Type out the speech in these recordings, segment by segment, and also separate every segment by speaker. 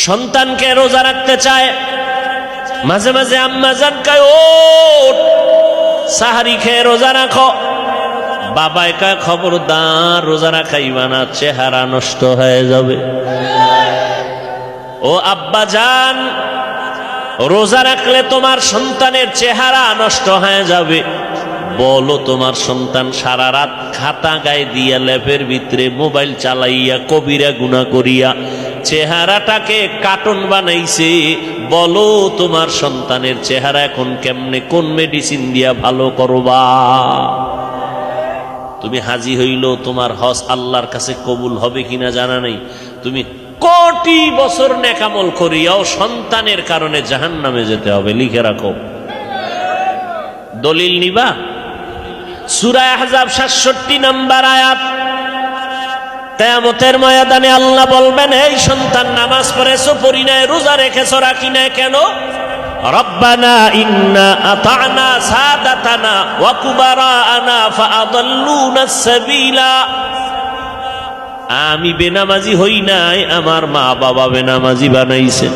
Speaker 1: সন্তানকে রোজা রাখতে চায়, মাঝে মাঝে আম্মা জান কয় ও সাহারি খেয়ে রোজা রাখো, বাবাই কয় খবরদার রোজা রাখাইবা না, চেহারা নষ্ট হয়ে যাবে। ও আব্বা জান, রোজা রাখলে তোমার সন্তানের চেহারা নষ্ট হয়ে যাবে। বলো তোমার সন্তান সারা রাত খাতা গায়ে দিয়া ল্যাপের ভিতরে মোবাইল চালাইয়া কবিরা গুনাহ করিয়া চেহারাটাকে কার্টুন বানাইছে, বলো তোমার সন্তানের চেহারা এখন কেমনে, কোন মেডিসিন দিয়া ভালো করবা? তুমি হাজি হইল, তোমার হজ আল্লাহর কাছে কবুল হবে কিনা জানা নেই। তুমি কোটি বছর নেকামল করিয়াও সন্তানের কারণে জাহান্নামে যেতে হবে, লিখে রাখো। দলিল নিবা? সূরা আহজাব ৬৭ নম্বর আয়াত। কিয়ামতের ময়দানে আল্লাহ বলবেন, এই সন্তান নামাজ পড়েছো, পড়ি নাই, রোজা রেখেছো, রাখি নাই কেন? রব্বানা ইন্না আতা'না সাদাতানা ওয়া কুবারানা ফাআদাল্লুনা সাবিলা। আমি বেনামাজি হই নাই, আমার মা বাবা বেনামাজি বানাইছে।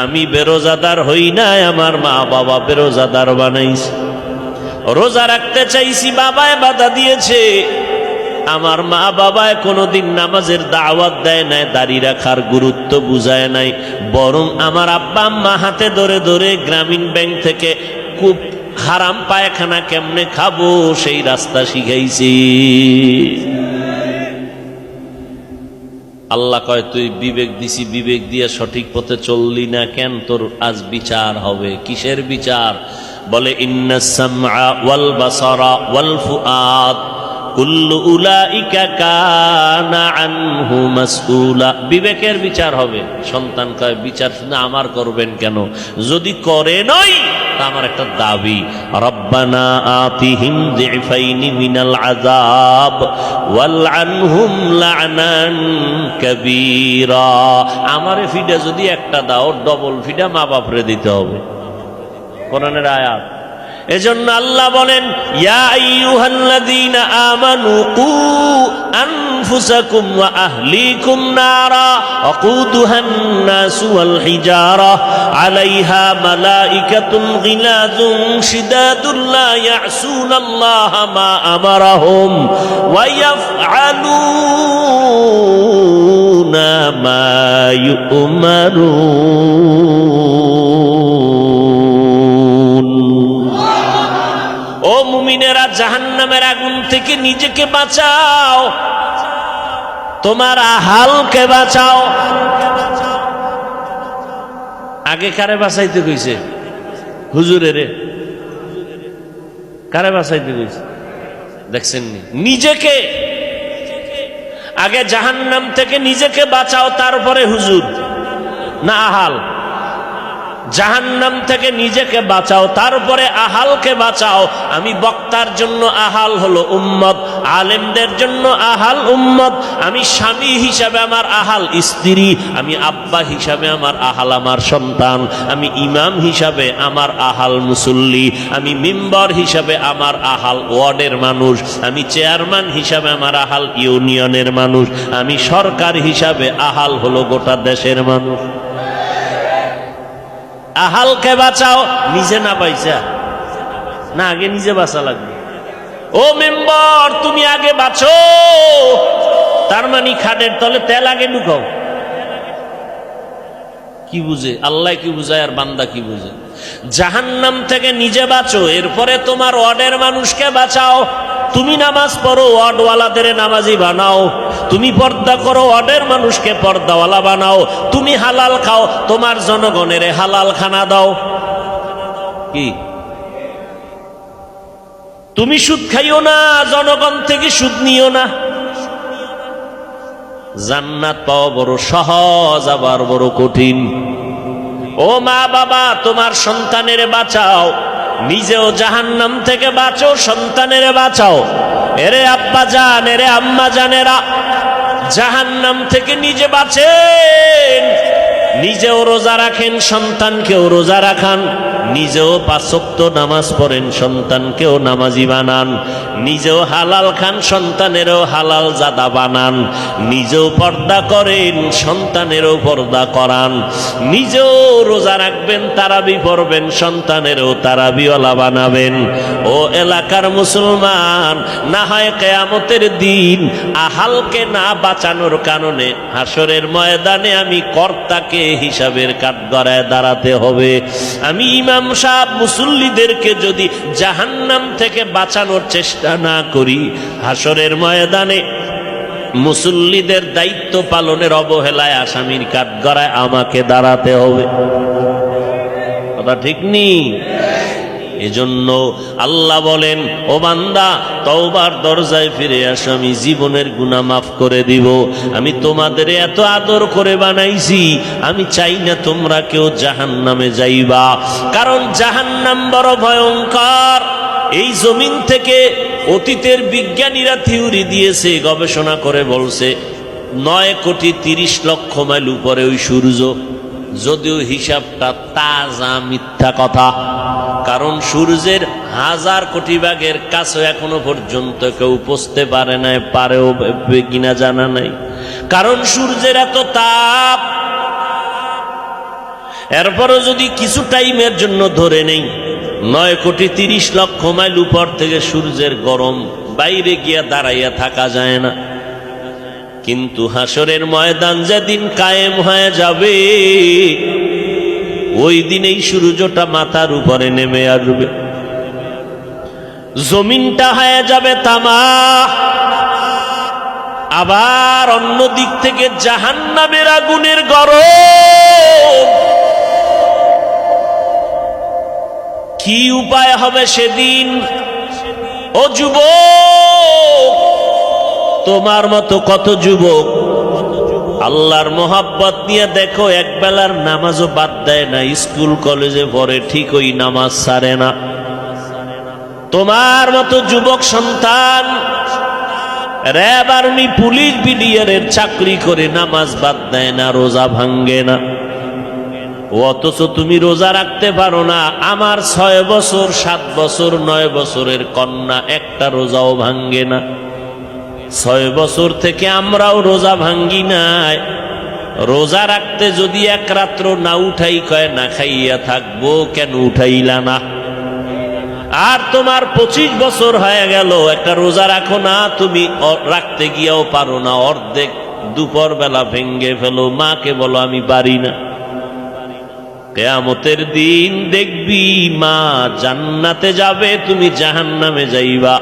Speaker 1: আমি বেরোজাদার হই নাই, আমার মা বাবা বেরোজাদার বানাইছে। রোজা রাখতে চাইছি, বাবায় বাধা দিয়েছে। আমার মা বাবায় কোনোদিন নামাজের দাওয়াত দেয় নাই, দাড়ি রাখার গুরুত্ব বুঝায় নাই, বরং আমার আব্বা আম্মা হাতে ধরে ধরে গ্রামীণ ব্যাংক থেকে খুব হারাম পায়খানা কেমনে খাবো সেই রাস্তা শিখাইছি। আল্লাহ কয়, তুই বিবেক দিছি, বিবেক দিয়ে সঠিক পথে চললি না কেন, তোর আজ বিচার হবে। কিসের বিচার? বলে ইন্নাস সামআ ওয়াল বাসারা ওয়াল ফুআদ কুল্লু উলাইকা কানা আনহু মাসউলা। বিবেকের বিচার হবে। সন্তান কয়, বিচার না আমার করবেন কেন? যদি করে নই তা আমার একটা দাবি, রব্বানা আতিহিম যিফাইনি মিনাল আযাব ওয়াল আনহুম লা'নান কাবীরা। আমারে ফিডা যদি একটা দাও, ডবল ফিডা মা বাপরে দিতে হবে। কোরআনের আয়াত। এজন্য আল্লাহ বলেন, ইয়া আইয়ুহাল্লাযীনা আমানু কু আনফুসাকুম ওয়া আহলিকুম নারা ওয়াকুদুহান নাসু ওয়াল হিজারা আলাইহা মালাইকাতুন গিলাযুন শিদাদুন লা ইয়াসুনাল্লাহা মা আমারাহুম ওয়া ইয়াফআলুনা মা ইউমারুন। ও মুমিনেরা, জাহান্নামের আগুন থেকে নিজেকে বাঁচাও, তোমার আহালকে বাঁচাও। আগে কারে বাঁচাইতে কইছে? হুজুরেরে। কারে বাঁচাইতে কইছে? দেখছেন নি? নিজেকে। আগে জাহান্নাম থেকে নিজেকে বাঁচাও, তারপরে হুজুর না আহাল? জাহান্নাম থেকে নিজেকে বাঁচাও, তারপরে আহালকে বাঁচাও। আমি বক্তার জন্য আহাল হলো উম্মত, আলেমদের জন্য আহাল উম্মত। আমি স্বামী হিসাবে আমার আহাল স্ত্রী, আমি আব্বা হিসাবে আমার আহাল আমার সন্তান, আমি ইমাম হিসাবে আমার আহাল মুসল্লি, আমি মিম্বর হিসাবে আমার আহাল ওয়ার্ডের মানুষ, আমি চেয়ারম্যান হিসাবে আমার আহাল ইউনিয়নের মানুষ, আমি সরকার হিসাবে আহাল হলো গোটা দেশের মানুষ। আহালকে বাঁচাও, নিজে না পাইছা না, আগে নিজে বাঁচা লাগবে। ও মেম্বার, তুমি আগে বাঁচো, তার মানে খাটের তলে তেল আগে ঢুকাও। কি বুঝে আল্লাহ, কি বুঝায় আর বান্দা কি বুঝে? জাহান্নাম থেকে নিজে বাঁচো, এরপরে তোমার ওয়ার্ডের মানুষকে বাঁচাও। তুমি নামাজ পড়ো, ওয়ার্ডওয়ালাদের নামাজি বানাও। তুমি পর্দা করো, ওয়ার্ডের মানুষকে পর্দাওয়ালা বানাও। তুমি হালাল খাও, তোমার জনগণের হালাল খানা দাও। কি? তুমি সুদ খাইও না, জনগণ থেকে সুদ নিও না। জান্নাত পাওয়া বড় সহজ, আবার বড় কঠিন। ও মা বাবা, তোমার সন্তানের বাঁচাও, নিজেও জাহান্নাম থেকে বাঁচো, সন্তানের বাঁচাও। এরে আব্বা জান, এরে আম্মা জানেরা, জাহান্নাম থেকে নিজে বাঁচেন, নিজেও রোজা রাখেন, সন্তানকেও রোজা রাখান, নিজেও ৫ ওয়াক্ত নামাজ পড়েন, সন্তানকেও নামাজি বানান, নিজেও হালাল খান, সন্তানেরও হালাল জাদা বানান, নিজেও পর্দা করেন, সন্তানেরও পর্দা করান, নিজেও রোজা রাখবেন, তারাবি পড়বেন, সন্তানেরও তারাবিওয়ালা বানাবেন। ও এলাকার মুসলমান, না হয় কিয়ামতের দিন আহালকে না বাঁচানোর কারণে হাসরের ময়দানে আমি কর্তাকে হিসাবের কাঠগড়ায় দাঁড়াতে হবে। আমি ইমাম সাহেব মুসল্লিদেরকে যদি জাহান্নাম থেকে বাঁচানোর চেষ্টা না করি, হাসরের ময়দানে মুসল্লিদের দায়িত্ব পালনের অবহেলায় আসামির কাঠগড়ায় আমাকে দাঁড়াতে হবে। কথা ঠিক নেই? এজন্য আল্লাহ বলেন, ও বান্দা, তওবার দরজায় ফিরে আসো, আমি জীবনের গুনাহ মাফ করে দিব। আমি তোমাদের এত আদর করে বানাইছি, আমি চাই না তোমরা কেউ জাহান্নামে যাইবা, কারণ জাহান্নাম বড় ভয়ঙ্কর। এই জমিন থেকে অতীতের বিজ্ঞানীরা থিওরি দিয়েছে, গবেষণা করে বলছে 9,30,00,000 মাইল উপরে ওই সূর্য, যদিও হিসাবটা তাজা মিথ্যা কথা, কারণ সূর্যের 1000 কোটি ভাগের কাছে এখনো পর্যন্ত কেউ পৌঁছতে পারে নাই, পারেও কিনা জানা নাই, কারণ সূর্যের এত তাপ। এরপরও যদি কিছু টাইমের জন্য ধরে নেই 9,30,00,000 মাইল উপর থেকে সূর্যের গরম, বাইরে গিয়া দাঁড়াইয়া থাকা যায় না, কিন্তু হাসরের ময়দান যেদিন কায়েম হয়ে যাবে, ওই দিন এই সূর্যটা মাথার উপরে নেমে আসবে, জমিনটা হয়ে যাবে তামা। আবার অন্য দিক থেকে জাহান্নামের আগুনের গরম। কি উপায় হবে সেদিন? ও যুবক, তোমার মতো কত যুবক আল্লাহর মোহাব্বত নিয়ে দেখো এক বেলার নামাজও বাদ দেয় না, স্কুল কলেজে পড়ে, ঠিক ওই নামাজ ছাড়ে না। তোমার মতো যুবক সন্তান র্যাব, আর্মি, পুলিশ, বিডিআরের চাকরি করে নামাজ বাদ দেয় না, রোজা ভাঙ্গে না, অথচ তুমি রোজা রাখতে পারো না। আমার 6 বছর, 7 বছর, 9 বছরের কন্যা একটা রোজাও ভাঙ্গে না। 6 বছর থেকে আমরাও রোজা ভাঙ্গি নাই। রোজা রাখতে যদি এক রাত্র না উঠাই, কয় না খাইয়া থাকবো, কেন উঠাইলা না? আর তোমার 25 বছর হয়ে গেল, একটা রোজা রাখো না, তুমি রাখতে গিয়াও পারো না, অর্ধেক দুপুর বেলা ভেঙ্গে ফেলো, মাকে বলো আমি পারি না। কিয়ামতের দিন দেখবি মা জান্নাতে যাবে, তুমি জাহান্নামে যাইবা।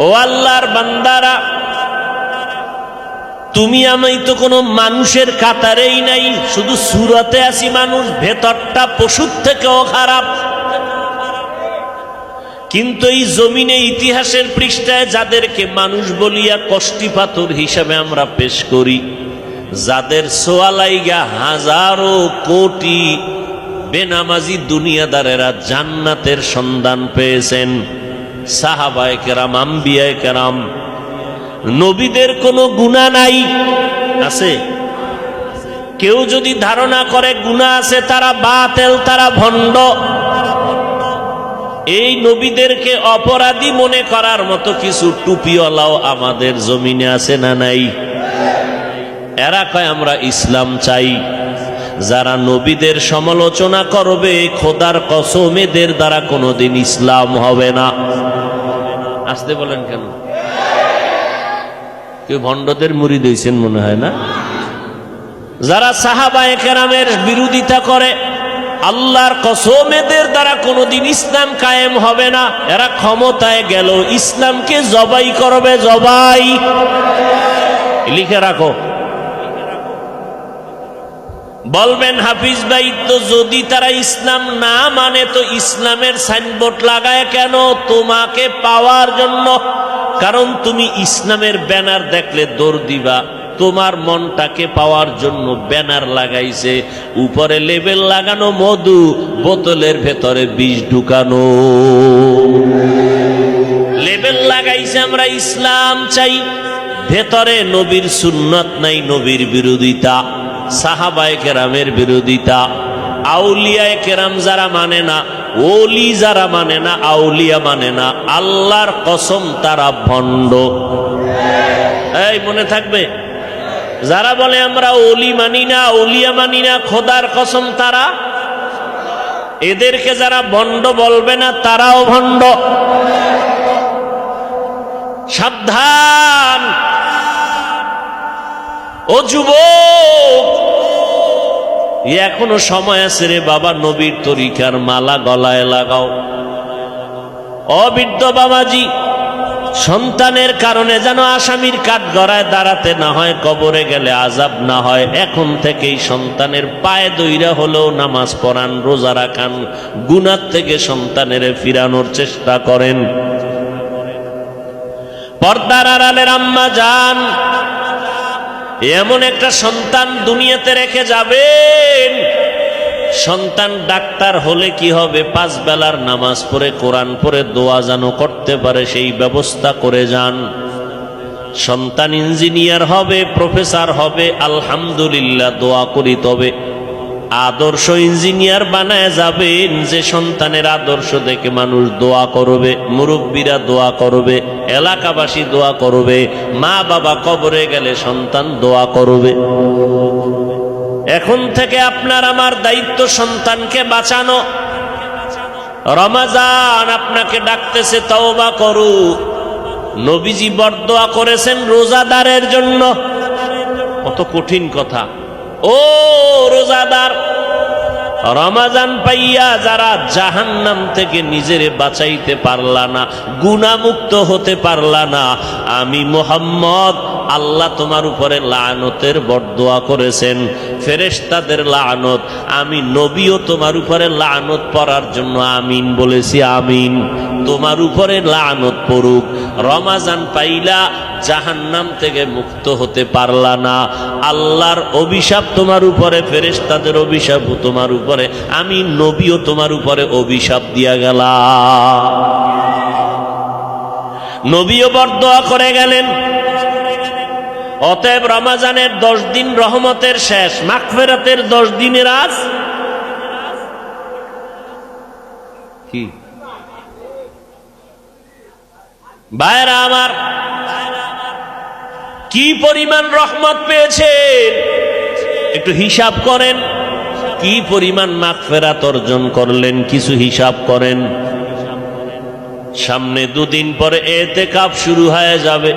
Speaker 1: ও আল্লাহর বান্দারা, তুমি আমি তো কোনো মানুষের কাতারেই নাই, শুধু সুরতে আছি মানুষ, ভেতরটা পশুর থেকেও খারাপ। কিন্তু এই জমিনে ইতিহাসের পৃষ্ঠায় যাদেরকে মানুষ বলিয়া কষ্টি পাথর হিসাবে আমরা পেশ করি, যাদের সোয়ালাইগা হাজারো কোটি বেনামাজি দুনিয়াদারেরা জান্নাতের সন্ধান পেয়েছেন, সাহাবায়ে কেরাম, আম্বিয়ায়ে কেরাম, নবীদের কোনো গুনাহ নাই। আছে? কেউ যদি ধারণা করে গুনাহ আছে, তারা বাতেল, তারা ভণ্ড। এই নবীদেরকে অপরাধী মনে করার মতো কিছু টুপিওয়ালাও আমাদের জমিনে আছে না নাই? এরা কয় আমরা ইসলাম চাই। যারা নবীদের সমালোচনা করবে, খোদার কসম এদের দ্বারা কোনোদিন ইসলাম হবে না। আসতে বলেন কেন? কেউ ভণ্ডদের মুরিদ হইছেন মনে হয় না? যারা সাহাবায়ে কেরামের বিরোধিতা করে, আল্লাহর কসম এদের দ্বারা কোনোদিন ইসলাম কায়েম হবে না। এরা ক্ষমতায় গেল ইসলামকে জবাই করবে, জবাই। লিখে রাখো। বলবেন হাফিজ ভাই, তো যদি তারা ইসলাম না মানে তো ইসলামের সাইনবোর্ড লাগায় কেন? তোমাকে পাওয়ার জন্য। কারণ তুমি ইসলামের ব্যানার দেখলে দৌড় দিবা। তোমার মনটাকে পাওয়ার জন্য ব্যানার লাগাইছে, উপরে লেবেল লাগানো মধু, বোতলের ভেতরে বিষ ঢুকানো। লেবেল লাগাইছে আমরা ইসলাম চাই, ভেতরে নবীর সুন্নত নাই, নবীর বিরোধিতা, সাহাবায়ে কেরামের বিরোধিতা, আউলিয়ায়ে কেরাম যারা মানে না, ওলি যারা মানে না, আউলিয়া মানে না, আল্লাহর কসম তারা ভণ্ড। এই মনে থাকবে, যারা বলে আমরা ওলি মানি না, আউলিয়া মানি না, খোদার কসম তারা, এদেরকে যারা ভণ্ড বলবে না তারাও ভণ্ড। সাবধান ও যুবক, এখনো সময় আছে রে বাবা, নবীর তরিকার মালা গলায় লাগাও। অবৃদ্ধ বাবাজি, সন্তানের কারণে যেন আসামির কাঠগড়ায় দাঁড়াতে না হয়, কবরে গেলে আযাব না হয়, এখন থেকেই সন্তানের পায়ে দইরা হলেও নামাজ পড়ান, রোজা রাখান, গুনাহ থেকে সন্তানের ফিরানোর চেষ্টা করেন। পর্দার আড়ালের আম্মা জান, এমন একটা সন্তান দুনিয়াতে রেখে যাবেন, সন্তান ডাক্তার হলে কি হবে, 5 বেলার নামাজ পড়ে কোরআন পড়ে দোয়া যেন করতে পারে সেই ব্যবস্থা করে যান। সন্তান ইঞ্জিনিয়ার হবে, প্রফেসর হবে, আলহামদুলিল্লাহ, দোয়া করি। তবে আদর্শ ইঞ্জিনিয়ার বানায় যাবেন, যে সন্তানের আদর্শ দেখে মানুষ দোয়া করবে, মুরব্বীরা দোয়া করবে, এলাকাবাসী দোয়া করবে, মা বাবা কবরে গেলে সন্তান দোয়া করবে। এখন থেকে আপনার আমার দায়িত্ব সন্তানকে বাঁচানো। রমাজান আপনাকে ডাকতেছে, তওবা করু। নবীজি বরদোয়া করেছেন রোজাদারের জন্য। কত কঠিন কথা। ও রোজাদার, রমাজান পাইয়া যারা জাহান্নাম থেকে নিজেরে বাঁচাইতে পারলা না, গুনাহমুক্ত হতে পারলা না, আমি মুহাম্মদ আল্লাহ তোমার উপরে লাআনতের বরদোয়া করেছেন, ফেরেশতাদের লাআনত, আমি নবীও তোমার উপরে লাআনত পড়ার জন্য আমিন বলেছি। আমিন। তোমার উপরে লাআনত পড়ুক। রমাজান পাইলা জাহান্নাম থেকে মুক্ত হতে পারলা না, আল্লাহর অভিশাপ তোমার উপরে, ফেরেশতাদের অভিশাপ তোমার উপরে, আমি নবীও তোমার উপরে অভিশাপ দিয়া গেলাম। নবীও বরদোয়া করে গেলেন। অতএব রমাজানের 10 দিন রহমতের শেষ, মাগফিরাতের 10 দিনের আজ কি ভাইরা আমার, কি পরিমাণ রহমত পেয়েছেন একটু হিসাব করেন। কি পরিমাণ মাগফিরাত অর্জন করলেন কিছু হিসাব করেন। সামনে 2 দিন পরে ইতিকাফ শুরু হয়ে যাবে।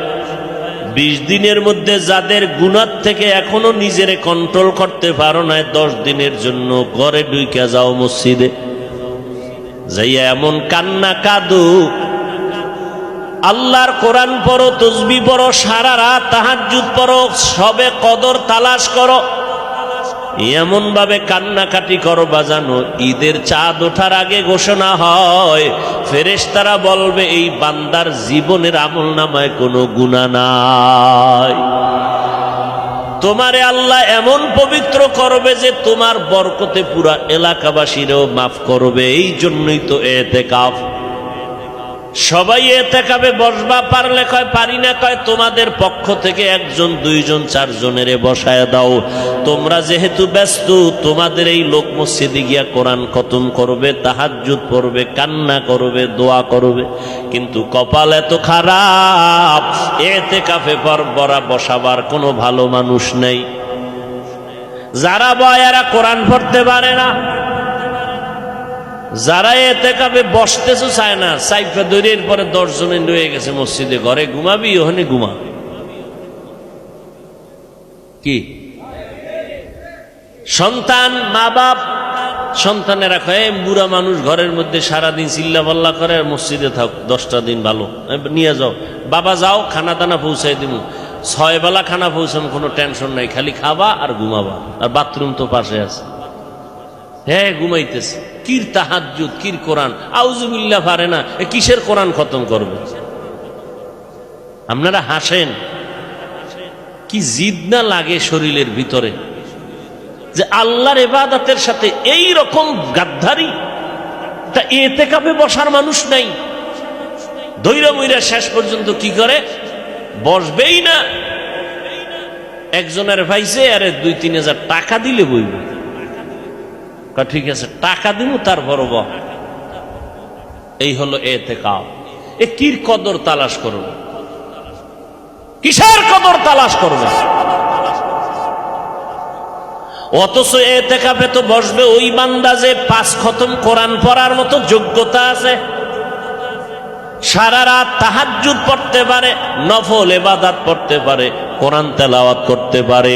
Speaker 1: 20 দিনের মধ্যে যাদের গুনাহ থেকে এখনো নিজেরে কন্ট্রোল করতে পারো না, 10 দিনের জন্য ঘরে ঢুইকা যাও, মসজিদে যাইয়া এমন কান্না কাঁদো, আল্লাহর কোরআন পড়ো, তাসবিহ পড়ো, সারা রাত তাহাজ্জুদ পড়ো, সবে কদর তালাশ করো, এমন ভাবে কান্নাকাটি করো বাজানো, ঈদের চাঁদ ওঠার আগে ঘোষণা হয়, ফেরেশতারা বলবে এই বান্দার জীবনের আমলনামায় কোনো গুনাহ নাই। তোমারে আল্লাহ এমন পবিত্র করবে যে তোমার বরকতে পুরা এলাকাবাসীরও মাফ করবে। এই জন্যই তো ইতিকাফ। সবাই ইতিকাফে বসবা, পারলে কয় পারি না, কয় তোমাদের পক্ষ থেকে 1 জন 2 জন 4 জনের বসায় দাও। তোমরা যেহেতু ব্যস্ত, তোমাদের এই লোক মসজিদে গিয়া কোরআন খতম করবে, তাহাজ্জুদ পড়বে, কান্না করবে, দোয়া করবে, কিন্তু কপাল এত খারাপ, ইতিকাফে বরা বসাবার কোনো ভালো মানুষ নেই। যারা বয়ারা কোরআন পড়তে পারে না, যারা ইতিকাফে বসতেছো চায় না, সাইফা দৌড়ের পরে 10 জনে রয়ে গেছে মসজিদে, ঘরে ঘুমাবি, ওখানে ঘুমা। কি সন্তান, মা বাপ, সন্তানেরা কয় বুড়া মানুষ ঘরের মধ্যে সারাদিন চিল্লা পাল্লা করে, মসজিদে থাক 10টা দিন ভালো, নিয়ে যাও বাবা, যাও খানা দানা পৌঁছাই দিব, 6 বেলা খানা পৌঁছানো, কোনো টেনশন নাই, খালি খাবা আর ঘুমাবা, আর বাথরুম তো পাশে আছে। হ্যাঁ ঘুমাইতেছে, কির তাহাজ্জুদ, কির কোরআন, আউযুবিল্লাহ পারে না, কিসের কোরআন খতম করবে? আপনারা হাসেন, কি জিদ না লাগে শরীরের ভিতরে যে আল্লাহর ইবাদতের সাথে এই রকম গাদ্দারি। তা ইতিকাফে বসার মানুষ নাই, দইরা মইরা শেষ পর্যন্ত কি করে, বসবেই না। একজনের ভাইছে, আরে 2-3 হাজার টাকা দিলে বইবে, ঠিক আছে টাকা দিব, তারপর এই হলো এতেকাফ। এ কির কদর তালাশ করবে, কিসের কদর তালাশ করবে? অথচ এতেকাফে তো বসবে ওই বান্দা যে 5 খতম কোরআন পড়ার মতো যোগ্যতা আছে, সারা রাত তাহাজ্জুদ পড়তে পারে, নফল ইবাদত পড়তে পারে, কোরআন তেলাওয়াত করতে পারে।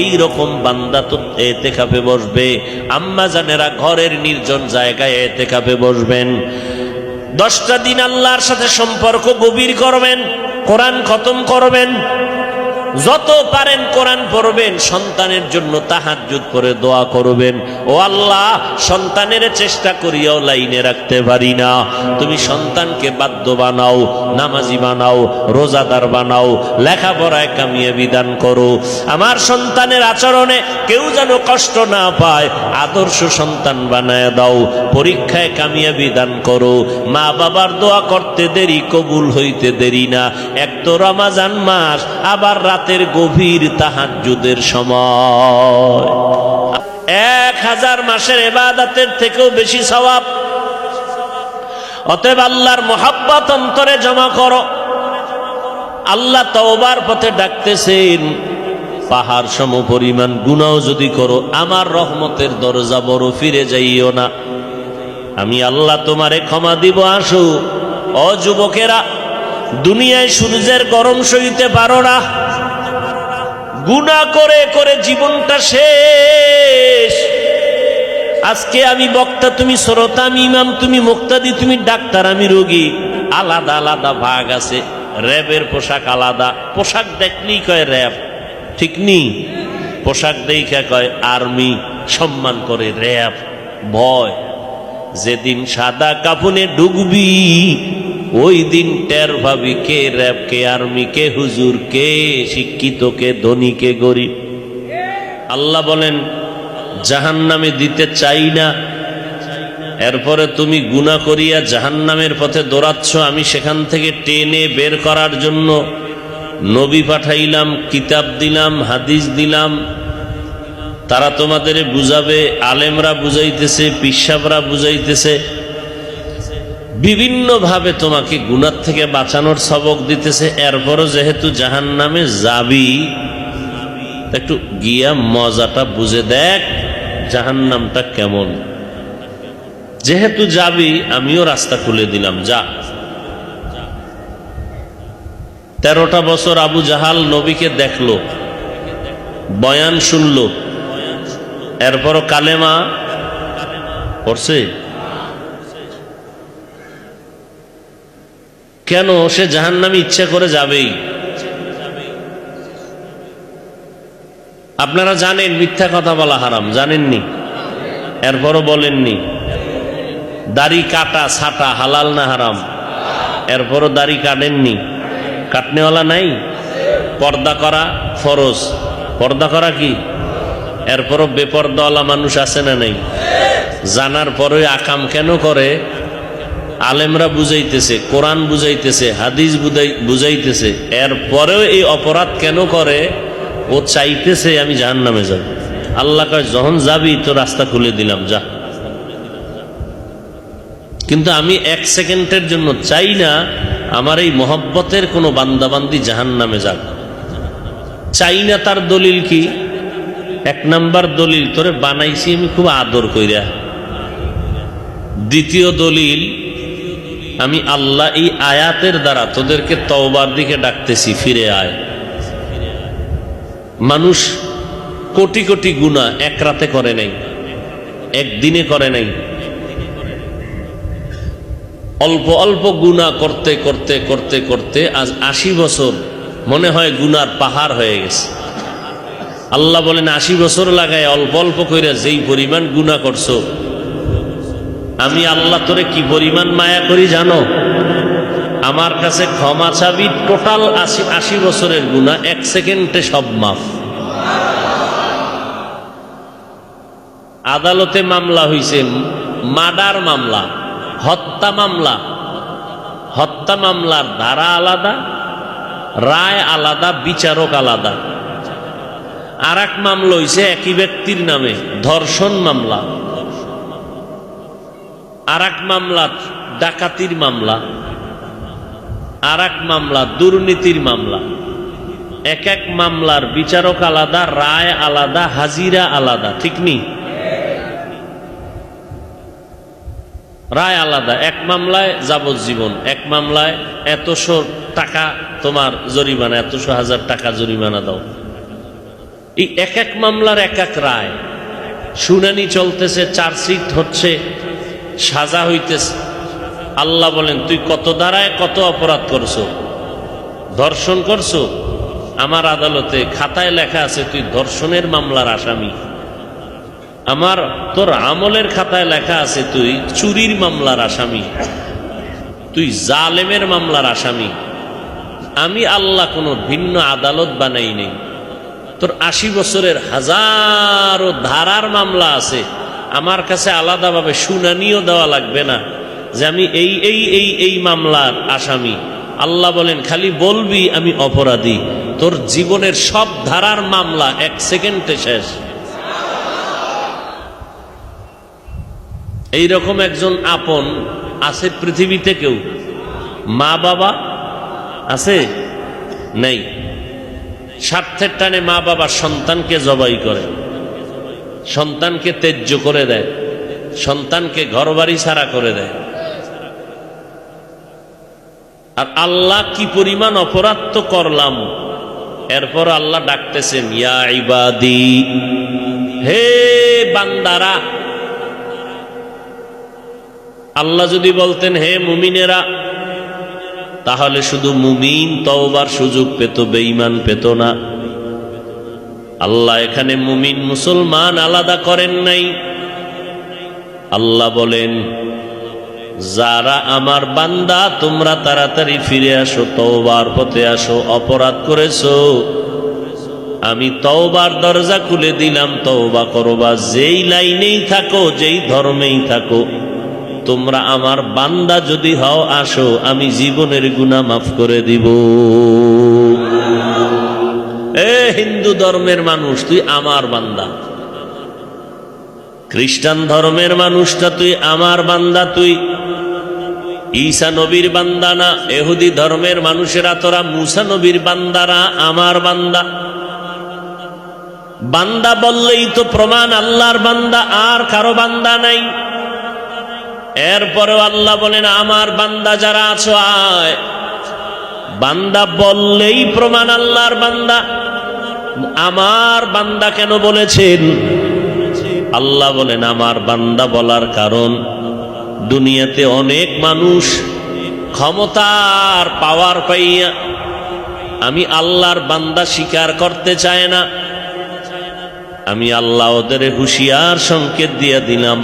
Speaker 1: এই রকম বান্দা তো এতেকাফে বসবে। আম্মা জানেরা ঘরের নির্জন জায়গায় এতেকাফে বসবেন। 10টা দিন আল্লাহর সাথে সম্পর্ক গভীর করবেন, কোরআন খতম করবেন, যত পারেন কোরআন পড়বেন, সন্তানের জন্য তাহাজ্জুদ করে দোয়া করবেন। ও আল্লাহ, সন্তানের চেষ্টা করিয়াও লাইনে রাখতে পারি না, তুমি সন্তানকে বাধ্য বানাও, নামাজি বানাও, রোজাদার বানাও, লেখাপড়ায় কামিয়াবি দান করো। আমার সন্তানের আচরণে কেউ যেন কষ্ট না পায়, আদর্শ সন্তান বানায় দাও, পরীক্ষায় কামিয়াবি দান করো। মা বাবার দোয়া করতে দেরি, কবুল হইতে দেরি না। এক তো রমজান মাস, আবার রাতের গভীর তাহাজ্জুদের সময়, 1000 মাসের ইবাদতের থেকেও বেশি সওয়াব। অতএব আল্লাহর মোহাব্বত অন্তরে জমা করো। আল্লাহ তওবার পথে ডাকতেছেন, পাহাড় সম পরিমাণ গুনাহ যদি করো, আমার রহমতের দরজা বড়, ফিরে যাইও না, আমি আল্লাহ তোমারে ক্ষমা দিব, আসো। ও যুবকেরা, দুনিয়ায় সূর্যের গরম সইতে পারো না, গুনাহ করে করে জীবনটা শেষ। আজকে আমি বক্তা, তুমি শ্রোতা, আমি ইমাম, তুমি মুক্তাদি, তুমি ডাক্তার, আমি রোগী। আলাদা আলাদা ভাগ আছে। র্যাবের পোশাক আলাদা, পোশাক দেখলেই কয় র্যাব, ঠিক নি? পোশাক দেখে কয় আর্মি, সম্মান করে র্যাব। ভয়, যেদিন সাদা কাফনে ঢুকবি ওই দিন টের ভাবি কে র্যাব, কে আর্মি, কে হুজুর, কে শিক্ষিত, কে ধনী, কে গরিব। আল্লাহ বলেন জাহান্নামে দিতে চাই না, এরপরে তুমি গুনাহ করিয়া জাহান্নামের পথে দৌড়াচ্ছ। আমি সেখান থেকে টেনে বের করার জন্য নবী পাঠাইলাম, কিতাব দিলাম, হাদিস দিলাম, তারা তোমাদের বুঝাবে, আলেমরা বুঝাইতেছে, পিসাবরা বুঝাইতেছে, বিভিন্ন ভাবে তোমাকে গুনাহ থেকে বাঁচানোর সবক দিতেছে। এরপরও যেহেতু জাহান্নামে যাবি, একটু গিয়া মজাটা বুঝে দেখ জাহান্নামটা কেমন। যেহেতু যাবি, আমিও রাস্তা খুলে দিলাম, যা। 13টা বছর আবু জাহাল নবীকে দেখলো, বয়ান শুনলো, এরপরও কালেমা পড়ছে। কেন? সে জাহান্নামে ইচ্ছা করে যাবেই। আপনারা জানেন মিথ্যা কথা বলা হারাম, জানেননি? এরপরও বলেননি। দাড়ি কাটা ছাটা হালাল না হারাম? এরপরও দাড়ি কাটেননি। কাটনেওয়ালা নাই? পর্দা করা ফরজ, পর্দা করা কি? এরপরও বেপর্দাওয়ালা মানুষ আছে না নাই? জানার পরে আকাম কেন করে? আলেমরা বুঝাইতেছে, কোরআন বুঝাইতেছে, হাদিস বুঝাইতেছে, এরপরেও এই অপরাধ কেন করে? ও চাইতেছে আমি জাহান্নামে যাব। আল্লাহ কয় যখন যাবি তো রাস্তা খুলে দিলাম, যা। কিন্তু আমি 1 সেকেন্ডের জন্য চাই না আমার এই মহব্বতের কোনো বান্দাবান্দি জাহান্নামে যাক, চাই না। তার দলিল কি? 1 নাম্বার দলিল, তোরে বানাইছি আমি খুব আদর কইরা। দ্বিতীয় দলিল, আমি আল্লাহ এই আয়াতের দ্বারা তোদেরকে তওবার দিকে ডাকতেছি, ফিরে আয়। মানুষ কোটি কোটি গুনাহ এক রাতে করে নাই, একদিনে করে নাই। অল্প অল্প গুনাহ করতে করতে করতে করতে আজ 80 বছর মনে হয় গুনার পাহাড় হয়ে গেছে। আল্লাহ বলেন 80 বছর লাগায় অল্প অল্প কইরা যেই পরিমাণ গুনাহ করছো, আমি আল্লাহ তোরে কি পরিমাণ মায়া করি জানো? আমার কাছে ক্ষমা চাবি, টোটাল 80 বছরের গুনাহ 1 সেকেন্ডে সব মাফ। আদালতে মামলা হইছে, মার্ডার মামলা, হত্যা মামলা। হত্যা মামলার ধারা আলাদা, রায় আলাদা, বিচারক আলাদা। আর এক মামলা হইছে একই ব্যক্তির নামে, ধর্ষণ মামলা। আর এক মামলা ডাকাতির মামলা, আর এক মামলা দুর্নীতির মামলা। এক এক মামলার বিচারক আলাদা, রায় আলাদা, হাজিরা আলাদা, ঠিক নি? রায় আলাদা। এক মামলায় যাবজ্জীবন, এক মামলায় এতশো টাকা তোমার জরিমানা, এতশো হাজার টাকা জরিমানা দাও। এই এক এক মামলার এক এক রায়, শুনানি চলতেছে, চার্জশিট হচ্ছে, সাজা হইতেছে। আল্লাহ বলেন, তুই কত ধারায় কত অপরাধ করছো? ধর্ষণ করছো? আমার আদালতে খাতায় লেখা আছে তুই ধর্ষণের মামলার আসামি। আমার তোর আমলের খাতায় লেখা আছে তুই চুরির মামলার আসামি, তুই জালেমের মামলার আসামি। আমি আল্লাহ কোনো ভিন্ন আদালত বানাই নেই। তোর 80 বছরের হাজারো ধারার মামলা আছে, আমার কাছে আলাদাভাবে শুনানিও দেওয়া লাগবে না যে আমি এই এই এই এই মামলার আসামি। আল্লাহ বলেন, খালি বলবি আমি অপরাধী, তোর জীবনের সব ধারার মামলা 1 সেকেন্ডে শেষ। এইরকম একজন আপন আছে পৃথিবীতে? কেউ? মা বাবা আছে? নেই। স্বার্থের টানে মা বাবা সন্তানকে জবাই করে, সন্তানকে ত্যায্য করে দেয়, সন্তানকে ঘরবাড়ি ছাড়া করে দেয়। আর আল্লাহ কি পরিমাণ অপরাধ তো করলাম, এরপর আল্লাহ ডাকতেছেন, ইয়া ইবাদি, হে বান্দারা। আল্লাহ যদি বলতেন হে মুমিনেরা, তাহলে শুধু মুমিন তওবার সুযোগ পেত, বেঈমান পেত না। আল্লাহ এখানে মুমিন মুসলমান আলাদা করেন নাই। আল্লাহ বলেন, যারা আমার বান্দা তোমরা তাড়াতাড়ি ফিরে আসো, তওবার পথে আসো। অপরাধ করেছো, আমি তওবার দরজা খুলে দিলাম, তওবা করবা। যেই লাইনেই থাকো, যেই ধর্মেই থাকো, তোমরা আমার বান্দা যদি হও, আসো, আমি জীবনের গুনাহ মাফ করে দিব। এ হিন্দু ধর্মের মানুষ, তুই আমার বান্দা। খ্রিস্টান ধর্মের মানুষটা তুই আমার বান্দা। তুই ঈসা নবীর বান্দা না। ইহুদি ধর্মের মানুষেরা তোরা মুসা নবীর বান্দারা, আমার বান্দা। বান্দা বললেই তো প্রমাণ আল্লাহর বান্দা, আর কারো বান্দা নাই। এরপরেও আল্লাহ বলেন, আমার বান্দা যারা আছো আয়। বান্দা বললেই প্রমাণ আল্লাহর বান্দা। আমার বান্দা কেন বলেছেন? আল্লাহ বলেন, আমার বান্দা বলার কারণ, দুনিয়াতে অনেক মানুষ ক্ষমতার পাওয়ার পাইয়া আমি আল্লাহর বান্দা স্বীকার করতে চায় না। আমি আল্লাহ ওদের হুঁশিয়ার সংকেত দিয়ে দিলাম,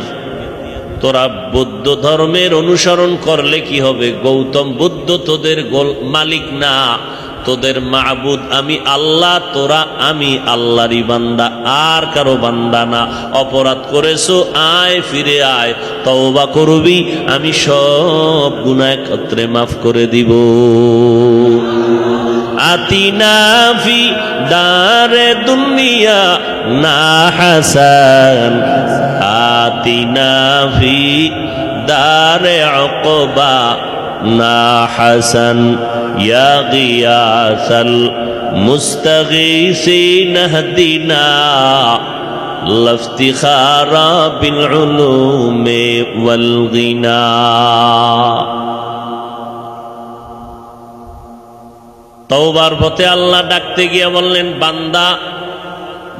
Speaker 1: তোরা বৌদ্ধ ধর্মের অনুসরণ করলে কি হবে? গৌতম বুদ্ধ তোদের মালিক না, তোদের মাবুদ আমি আল্লাহ। তোরা আমি আল্লাহরই বান্দা, আর কারো বান্দা না। অপরাধ করেছো, আয়, ফিরে আয়, তওবা করবি, আমি সব গুনাহ একত্রে মাফ করে দিব। আতিনা ফি দারে দুনিয়া না হাসান, আতিনা ফি দারে উকবা না হাসান, ইয়া গিয়াসাল মুস্তাগীসিন হদিনা লাফতিখারা বিল উলুমি ওয়াল গিনা। তওবার পথে আল্লাহ ডাকতে গিয়ে বললেন, বান্দা,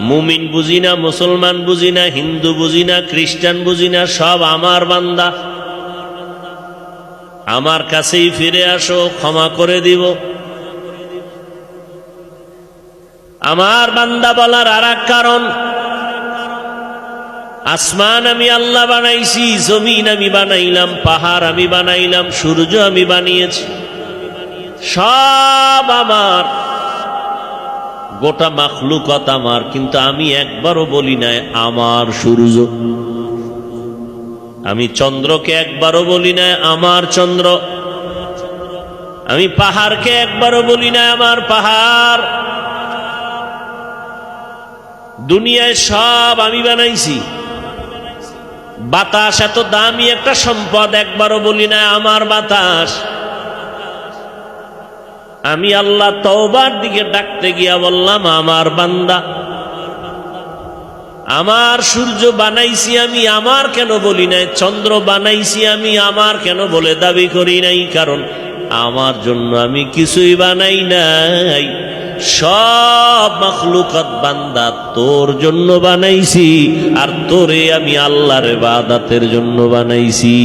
Speaker 1: মুমিন বুঝি না, মুসলমান বুঝি না, হিন্দু বুঝি না, খ্রিস্টান বুঝি না, সব আমার বান্দা। আমার কাছেই ফিরে আসো, ক্ষমা করে দিব। আমার বান্দা বলার আর এক কারণ, আসমান আমি আল্লাহ বানাইছি, জমিন আমি বানাইলাম, পাহাড় আমি বানাইলাম, সূর্য আমি বানিয়েছি, সব আমার, গোটা মাখলুকাত আমার। কিন্তু আমি একবারও বলি নাই আমার সূর্য, আমি চন্দ্রকে একবারও বলি নাই আমার চন্দ্র, আমি পাহাড়কে একবারও বলি নাই আমার পাহাড়। দুনিয়ায় সব আমি বানাইছি, বাতাস এত দামি একটা সম্পদ, একবারও বলি না আমার বাতাস। আমি আল্লাহ তওবার দিকে ডাকতে গিয়া বললাম আমার বান্দা। আমার সূর্য বানাইছি আমি, আমার কেন বলি নাই? চন্দ্র বানাইছি আমি, আমার কেন বলে দাবি করি নাই? কারণ আমার জন্য আমি কিছুই বানাই নাই। সব মাখলুকাত বান্দা তোর জন্য বানাইছি, আর তোরে আমি আল্লাহর ইবাদতের জন্য বানাইছি।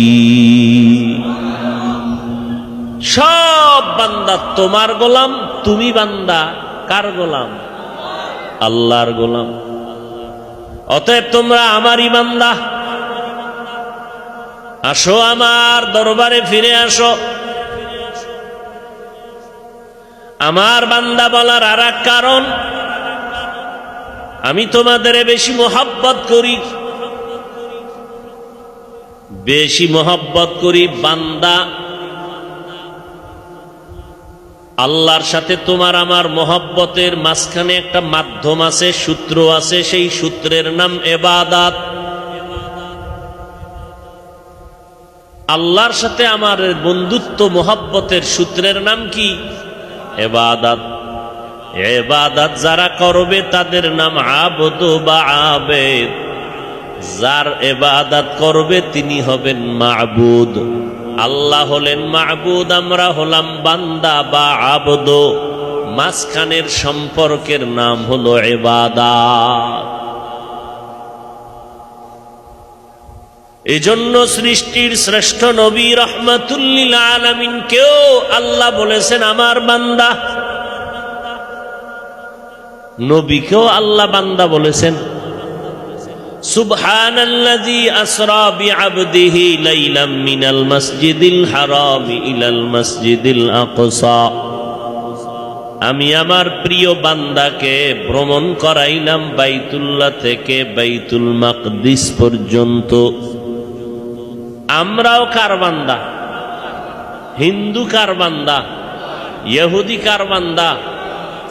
Speaker 1: সব বান্দা তোমার গোলাম, তুমি বান্দা কার গোলাম? আল্লাহর গোলাম। অতএব তোমরা আমারই বান্দা। আসো আমার দরবারে ফিরে আসো। আমার বান্দা বলার আর এক কারণ, আমি তোমাদের বেশি মোহাব্বত করি। বেশি মোহাব্বত করি বান্দা। আল্লাহর সাথে তোমার আমার মোহাব্বতের মাঝখানে একটা মাধ্যম আছে, সূত্র আছে। সেই সূত্রের নাম ইবাদত। আল্লাহর সাথে আমার বন্ধুত্ব মোহাব্বতের সূত্রের নাম কি? ইবাদত। ইবাদত যারা করবে তাদের নাম আবদ বা আবেদ। যার ইবাদত করবে তিনি হবেন মাবুদ। আল্লাহ হলেন মাবুদ, আমরা হলাম বান্দা বা আবদ। মাঝখানের সম্পর্কের নাম হলো ইবাদত। এজন্য সৃষ্টির শ্রেষ্ঠ নবী রাহমাতুল লিল আলামিন কেও আল্লাহ বলেছেন আমার বান্দা। নবীকেও আল্লাহ বান্দা বলেছেন। সুবহানাল্লাযী আসরা বিআবদিহি লাইলাম মিনাল মাসজিদিল হারামি ইলাল মাসজিদিল আকসা। আমি আমার প্রিয় বান্দাকে ভ্রমণ করাইলাম বাইতুল্লাহ থেকে বাইতুল মাকদিস পর্যন্ত। আমরাও কার বান্দা? হিন্দু কার বান্দা? ইহুদি কার বান্দা?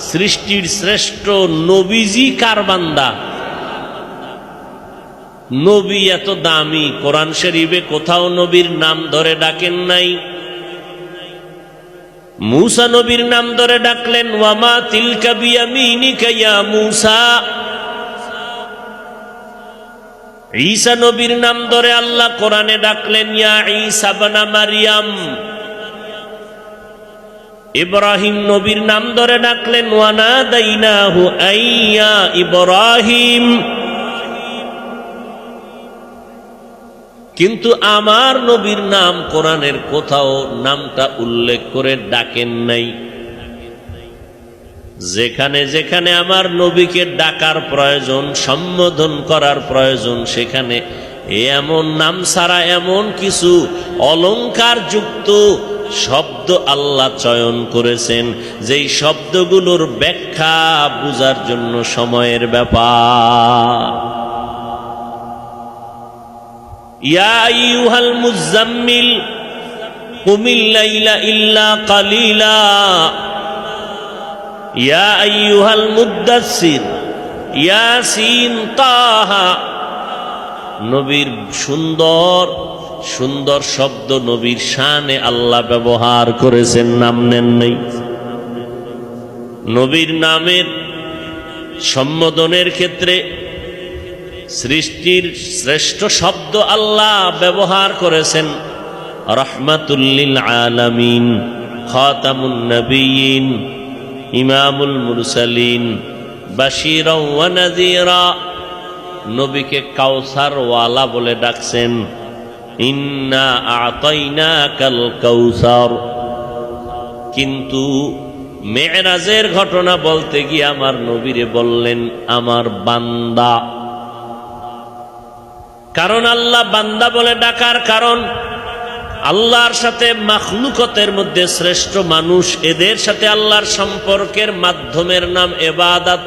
Speaker 1: সৃষ্টির শ্রেষ্ঠ নবীজি কার বান্দা? নবী এত দামি, কোরআন শরীফে কোথাও নবীর নাম ধরে ডাকেন নাই। মূসা নবীর নাম ধরে ডাকলেন, ওয়ামা তিলকা বিয়ামিনিকা ইয়া মূসা। ঈসা নবীর নাম ধরে আল্লাহ কোরআনে ডাকলেন, ইয়া ঈসা ইবনে মারইয়াম। ইব্রাহিম নবীর নাম ধরে ডাকলেন, ওয়ানাদাইনাহু আইয়া ইব্রাহিম। কিন্তু আমার নবীর নাম কোরআনের কোথাও নামটা উল্লেখ করে ডাকেন নাই। যেখানে যেখানে আমার নবীকে ডাকার প্রয়োজন, সম্বোধন করার প্রয়োজন, সেখানে এমন নাম ছাড়া এমন কিছু অলংকার যুক্ত শব্দ আল্লাহ চয়ন করেছেন, যেই শব্দগুলোর ব্যাখ্যা বুঝার জন্য সময়ের ব্যাপার। ইয়া আইয়ুহাল মুযাম্মিল কুমিল লাইলা ইল্লা কালিলা ইয়া আইয়ুহাল মুদ্দাসসির ইয়াসিন তাহা। নবীর সুন্দর সুন্দর শব্দ নবীর শানে আল্লাহ ব্যবহার করেছেন, নাম নেন নাই। নবীর নামের সম্বোধনের ক্ষেত্রে সৃষ্টির শ্রেষ্ঠ শব্দ আল্লাহ ব্যবহার করেছেন রাহমাতুল লিল আলামিন, খাতামুন নবিয়্যিন, ইমামুল মুরসালিন, বাশীরা ওয়া নাযীরা। নবীকে কাউসার ওয়ালা বলে ডাকছেন, ইন্না আ'তাইনাকাল কাউসার। কিন্তু মেরাজের ঘটনা বলতে গিয়ে আমার নবীরে বললেন আমার বান্দা। কারণ আল্লাহ বান্দা বলে ডাকার কারণ, আল্লাহর সাথে মাখলুকতের মধ্যে শ্রেষ্ঠ মানুষ, এদের সাথে আল্লাহর সম্পর্কের মাধ্যমের নাম ইবাদত।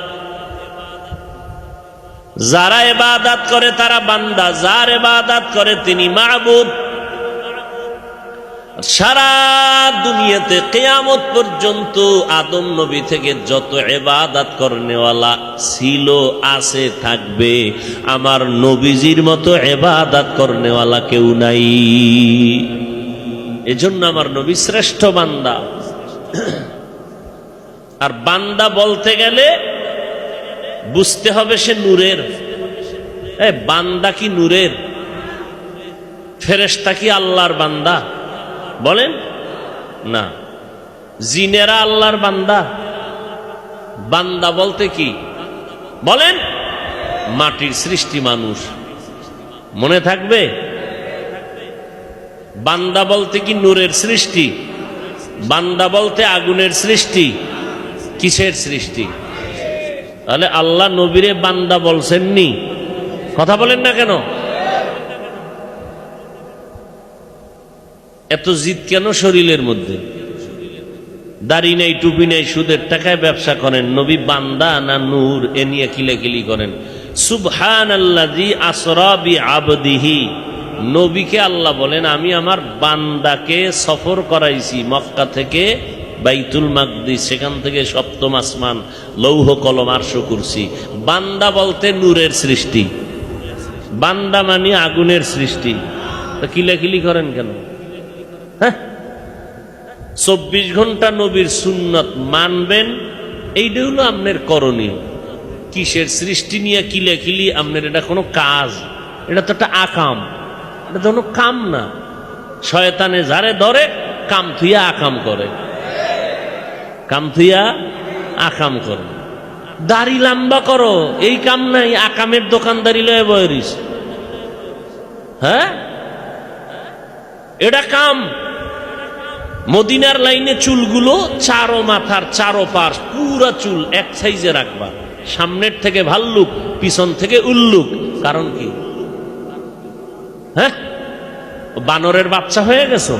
Speaker 1: যারা ইবাদত করে তারা বান্দা, যার ইবাদত করে তিনি মাবুদ। সারা দুনিয়াতে কিয়ামত পর্যন্ত আদম নবী থেকে যত ইবাদত করনেওয়ালা ছিল, আছে, থাকবে, আমার নবীজির মতো ইবাদত করনেওয়ালা কেউ নাই। এজন্য আমার নবী শ্রেষ্ঠ বান্দা। আর বান্দা বলতে গেলে বুঝতে হবে সে নূরের। বান্দা কি নূরের? ফেরেশতা কি আল্লাহর বান্দা? বলেন না। জিনেরা আল্লাহর বান্দা? বান্দা বলতে কি বলেন? মাটির সৃষ্টি মানুষ। মনে থাকবে? বান্দা বলতে কি নূরের সৃষ্টি? বান্দা বলতে আগুনের সৃষ্টি? কিসের সৃষ্টি? তাহলে আল্লাহ নবীরে বান্দা বলছেননি? কথা বলেন না কেন? এত জিদ কেন শরীরের মধ্যে? দাড়ি নাই, টুপি নাই, সুদের টাকায় ব্যবসা করেন, নবী বান্দা না নূর এ নিয়ে কিলাকিলি করেন। সুবহানাল্লাযী আসরা বিআবদিহি, নবীকে আল্লাহ বলেন আমি আমার বান্দাকে সফর করাইছি মক্কা থেকে বাইতুল মাকদিস, সেখান থেকে সপ্তম আসমান, লৌহ কলম, আরশ কুরসি। বান্দা বলতে নূরের সৃষ্টি, বান্দা মানে আগুনের সৃষ্টি। তা কিলাকিলি করেন কেন? 24 ঘন্টা নবীর সুন্নত মানবেন, এইটা হলো আপনার করণীয়। কিসের সৃষ্টি নিয়ে কিলাকিলি? আপনার এটা কোনো কাজ? এটা তো একটা আকাম, এটা তো কোনো কাম না। শয়তানে যারে ধরে কাম থুইয়া আকাম করে, কাম থুইয়া আকাম করে। দাড়ি লম্বা করো, এই কাম নাই, আকামের দোকানদারি লয়ে বয়রিস। হ্যাঁ, এটা কাম। মদিনার লাইনে চুলগুলো চারো মাথার চারো পাশ পুরা চুল এক সাইজে রাখবা, সামনের থেকে ভাল্লুক, পিছন থেকে উল্লুক। কারণ কি? হ্যাঁ, বানরের বাচ্চা হয়ে গেছো?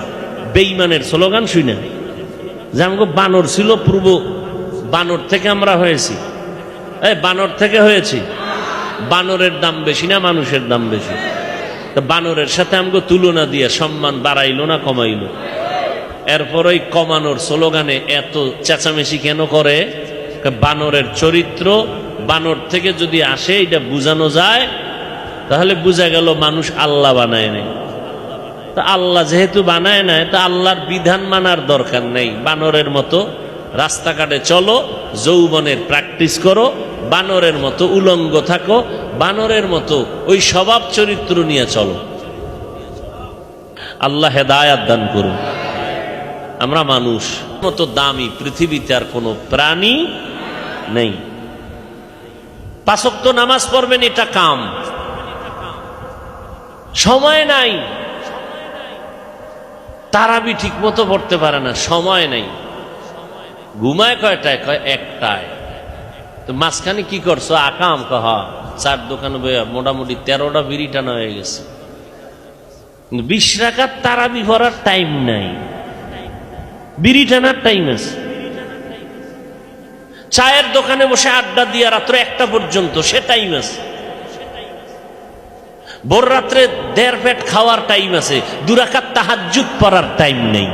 Speaker 1: বেঈমানের স্লোগান শুনে যে আমাকে বানর ছিল পূর্ব, বানর থেকে আমরা হয়েছি। বানর থেকে হয়েছি। বানরের দাম বেশি না মানুষের দাম বেশি? তো বানরের সাথে আমাকে তুলনা দিয়ে সম্মান বাড়াইলো না কমাইলো? এরপর ওই কমানোর স্লোগানে এত চেঁচামেচি কেন করে? বানরের চরিত্র বানর থেকে যদি আসে এটা বুঝানো যায়, তাহলে বোঝা গেল মানুষ আল্লাহ বানায় নাই। তা আল্লাহ যেহেতু বানায় নাই, তা আল্লাহর বিধান মানার দরকার নেই। বানরের মতো রাস্তাঘাটে চলো, যৌবনের প্র্যাকটিস করো, বানরের মতো উলঙ্গ থাকো, বানরের মতো ওই স্বভাব চরিত্র নিয়ে চলো। আল্লাহ হেদায়াত দান করুন। আমরা মানুষ মতো দামি পৃথিবীতে আর কোনো প্রাণী নেই। 5 ওয়াক্ত নামাজ পড়বেন, এটা কাম। সময় নাই, তারাবি ঠিক মতো পড়তে পারে না, সময় নাই। ঘুমায় কয়টায়? কয় 1টায়। তো মাঝখানে কি করছো? আকাম। কহ 4 দোকানে মোটামুটি 13টা বিড়ি টানা হয়ে গেছে। 20 রাকাত তারাবি পড়ার টাইম নাই, বিড়ি টানার টাইম আছে। চায়ের দোকানে বসে আড্ডা দিয়ে রাত্র 1টা পর্যন্ত, সে টাইম আছে। ভোর রাত্রে 1.5 পেট খাওয়ার টাইম আছে, 2 রাকাত তাহাজ্জুদ পড়ার টাইম নেই।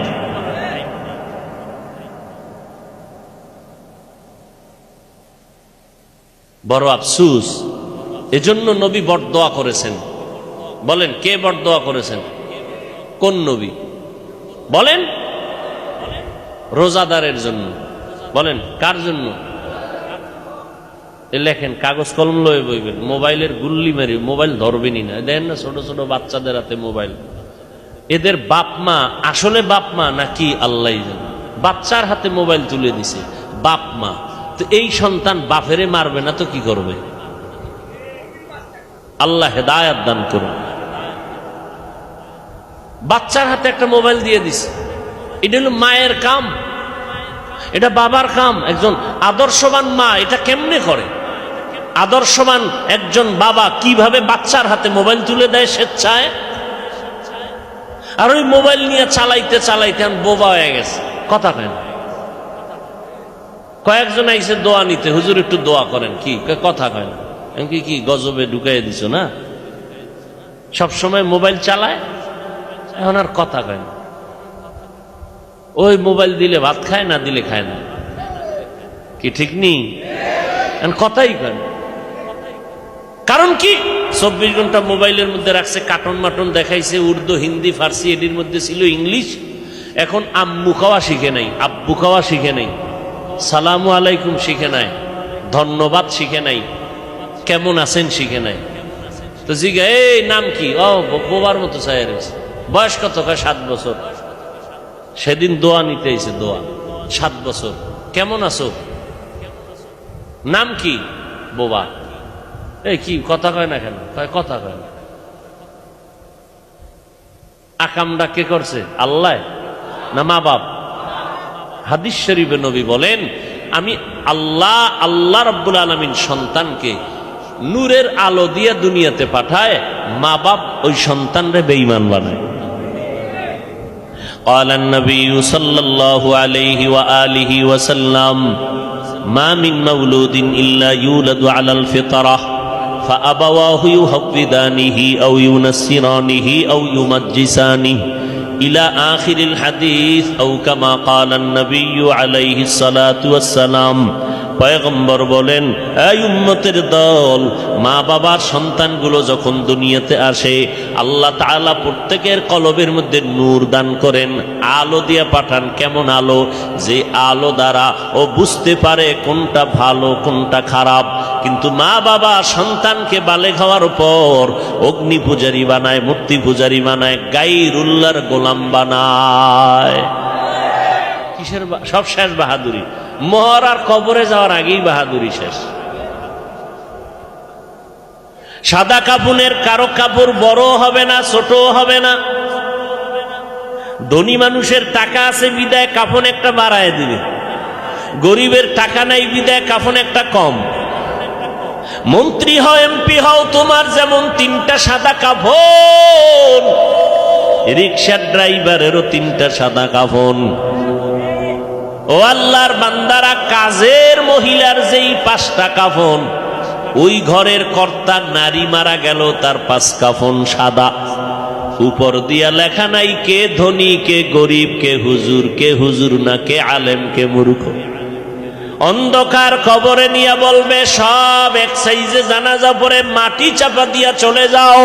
Speaker 1: বড় আফসোস। এজন্য নবী বরদোয়া করেছেন। বলেন কে বরদোয়া করেছেন? কোন নবী? বলেন। রোজাদারের জন্য। বলেন কার জন্য? লেখেন, কাগজ কলম লয়ে বইবেন, মোবাইলের গুল্লি মারি, মোবাইল ধরবেনই না। দেখেন না ছোট ছোট বাচ্চাদের হাতে মোবাইল। এদের বাপ মা আসলে বাপ মা নাকি আল্লাহ জানে? বাচ্চার হাতে মোবাইল তুলে দিছে বাপ মা। তো এই সন্তান বাপেরে মারবে না তো কি করবে? আল্লাহ হেদায়াত দান করুন। বাচ্চার হাতে একটা মোবাইল দিয়ে দিছে, এটা হলো মায়ের কাম, এটা বাবার কাম। একজন আদর্শবান মা এটা কেমনে করে? আদর্শবান একজন বাবা কিভাবে বাচ্চার হাতে মোবাইল তুলে দেয় স্বেচ্ছায়? আর ওই মোবাইল নিয়ে চালাইতে চালাইতে আমি বোবা হয়ে গেছে। কথা কেন? কয়েকজন আইসে দোয়া নিতে, হুজুর একটু দোয়া করেন। কি কথা কয় না? এমনকি কি গজবে ঢুকাই দিছ না? সব সময় মোবাইল চালায়, এখন আর কথা কয় না। ওই মোবাইল দিলে ভাত খায়, না দিলে খায় না, কি ঠিক নেই? কথাই কেন? কারণ কি? 24 ঘন্টা মোবাইলের মধ্যে রাখছে, কার্টুন মাটন দেখাইছে, উর্দু, হিন্দি, ফার্সি, এটির মধ্যে ছিল ইংলিশ। এখন আম্মু খাওয়া শিখে নাই, আব্বু খাওয়া শিখে নাই, সালামু আলাইকুম শিখে নাই, ধন্যবাদ শিখে নাই, কেমন আছেন শিখে নাই। তো জিজ্ঞা, এই নাম কি? ও বোবার মতো চাই রয়েছে। বয়স কত? 7 বছর। সেদিন দোয়া নিতে এসে, দোয়া। 7 বছর। কেমন আছো? নাম কি? বোবা। এই কি কথা কয় না কেন? কথা কয় না। আকামটা কে করছে? আল্লাহ না মা বাপ? হাদিস শরীফে নবী বলেন, আমি আল্লাহ রাব্বুল আলামিন সন্তানকে নূরের আলো দিয়ে দুনিয়াতে পাঠায়, মা বাপ ওই সন্তানরে বেঈমান বানায়। قال النبي صلى الله عليه وآله وسلم ما من مولود إلا يولد على الفطرة فأبواه يهودانه أو ينصرانه أو يمجسانه إلى آخر الحديث أو كما قال النبي عليه الصلاة والسلام। পয়গম্বর বলেন, এই উম্মতের দল, মা বাবার সন্তানগুলো যখন দুনিয়াতে আসে, আল্লাহ তাআলা প্রত্যেকের কলবের মধ্যে নূর দান করেন, আলো দিয়ে পাঠান। কেমন আলো? যে আলো দ্বারা ও বুঝতে পারে কোনটা ভালো কোনটা খারাপ। কিন্তু মা বাবা সন্তানকে বালেগ হওয়ার পর অগ্নি পূজারি বানায়, মূর্তি পূজারি বানায়, গায়রুল্লাহর গোলাম বানায়। কিসের? সব শেষ বাহাদুরি। মোহর আর কবরে যাওয়ার আগেই বাহাদুরি শেষ। সাদা কাফনের কারো কাপড় বড় হবে না, ছোট হবে না। ধনী মানুষের টাকা আছে বিদায় কাফন একটা বাড়ায় দিবে, গরিবের টাকা নাই বিদায় কাফন একটা কম। মন্ত্রী হও, এমপি হও, তোমার যেমন 3টা সাদা কাফন, রিকশার ড্রাইভারেরও 3টা সাদা কাফন। ও আল্লাহর বান্দারা, কাজের মহিলার যেই 5টা কাফন, ওই ঘরের কর্তা নারী মারা গেল, তার 5 কাফন সাদা। উপর দিয়া লেখা নাই কে ধনী কে গরিব, কে হুজুর না, কে আলেম কে মূর্খ। অন্ধকার কবরে নিয়ে বলবে, সব এক সাইজে জানাজা পরে মাটি চাপা দিয়া চলে যাও।